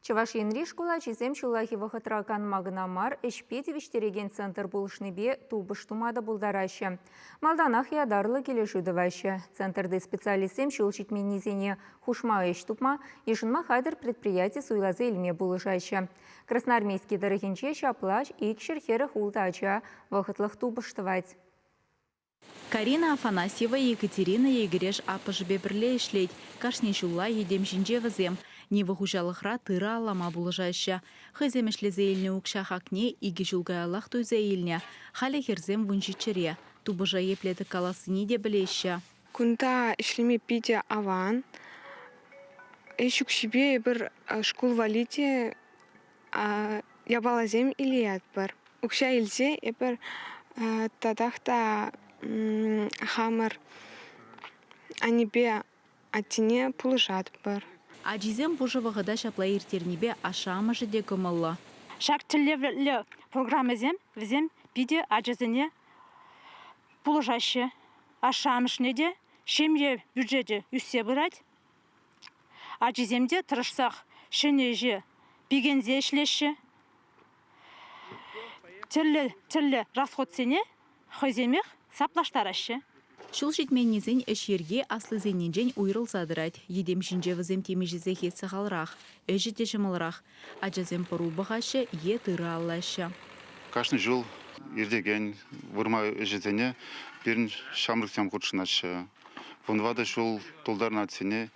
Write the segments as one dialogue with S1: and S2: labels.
S1: Чавашинри школа чизем шулахи вахатракан магнамар эшпетевиштереген центр булышныбе тубыш тумада булдараще. Малданах ядарлы келешудываще. Центрды специалистем шулчитмен низене хушма эш тупма, ешынма хайдер предприятие суйлазы илме булышаще. Красноармейский дорогинче шаплач икшер херах ултача вахатлых тубыштывать.
S2: Карина Афанасьева и Екатерина Егереш апажбе бірле ішлейд. Кашне шула едем жинже візем. Невы хужалықра тыра алама булыжаща. Хызем ішлезе еліне укшах акне, иге жулгай аллах тойзе еліне. Халі херзем вунжичере. Тубыжа еплеті каласыне де білеща.
S3: Кунта ішлеме пиде аван. Эшукшибе бір школ валите ябалазем илият бір. Укша илзе бір тадахта хамар анибе атине пулышат бар.
S2: Аджизем бужывағыда шапла ертернебе ашамы жеде көмілі.
S4: Шак тілі программазем візем биде аджизіне пулышашы ашамышне де шемре бюджеті үссе бұрад. Аджиземде тұрышсақ шенеже бігензе ішлеші. Тілі расходсене хоземех саплаштарашы.
S2: Шул жетменнезен әшерге аслы зенненжен уйрыл задырад. Едем жинже візем темежезе хетсі қалырақ, әжіте жымылырақ. Аджазем пору бағашы, е тыры аллашы.
S5: Кашны жыл ердеген вырма әжізене бірін шамрықсам құтшынашы. Вұнвады шул толдарына цене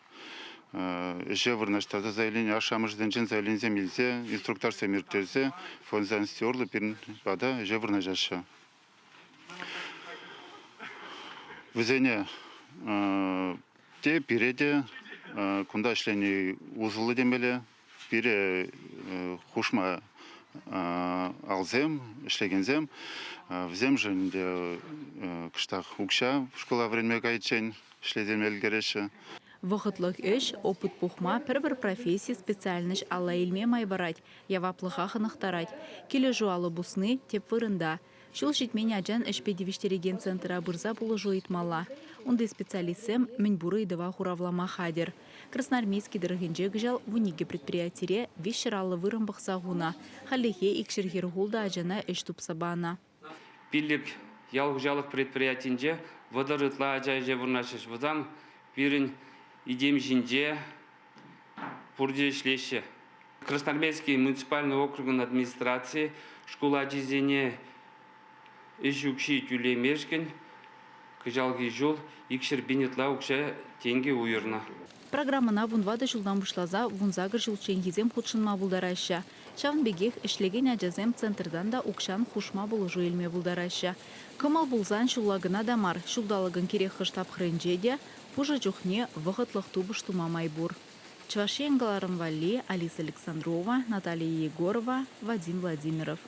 S5: әже вырнаштады заявление ашамыжден жен заявлензем елзе, инструктар семертерзе, фонзан стерлы бірін бада әже вырнажашы. Візене те пиреде кунда ішлені узылы демелі, пире хушма алзем, ішлегензем, візем жөнде кыштақ укша школа вренме кайтчен ішледемел кереші.
S2: Вахытлық өш, опыт пухма бір профессия специальныш алла илме майбарать, яваплыға хынықтарать. Келі жуалы бусны теп вырында. Шул житмен аджан эшпедивиштереген центра бұрза бұлы жойтмала. Онды специалистсем мен буры идыва хуравлама хадер. Красноармейский дырыгенже гжал вуниге предприятире вишералы вырымбық сағуна. Халихе икшергер гулда аджана эш тупсабана.
S6: Пилік ялғжалық предприятинже вадырытла аджайже вырнашыш вазам бірін идем жинже пурде шлеше. Красноармейский муниципальный округын администрации школа аджизене Ишукши тюле мешкен, кыжалги жол, икшер бенетла укша тенге уйырна.
S2: Программана вунвады жылдан бұшлаза вунзагыр жылчен езем худшынма бұлдараща. Шавын бегех ішлеген аджазем центрдан да укшан хушма бұлы жуелме бұлдараща. Кымал бұлзан шуллагына дамар, шулдалығын керек хыштап хренжеде, пужа жухне вғытлық тубыш тумамай бұр. Чавашен Галарым Валли, Алиса Александрова, Наталья Егорова, Вадим Владимиров.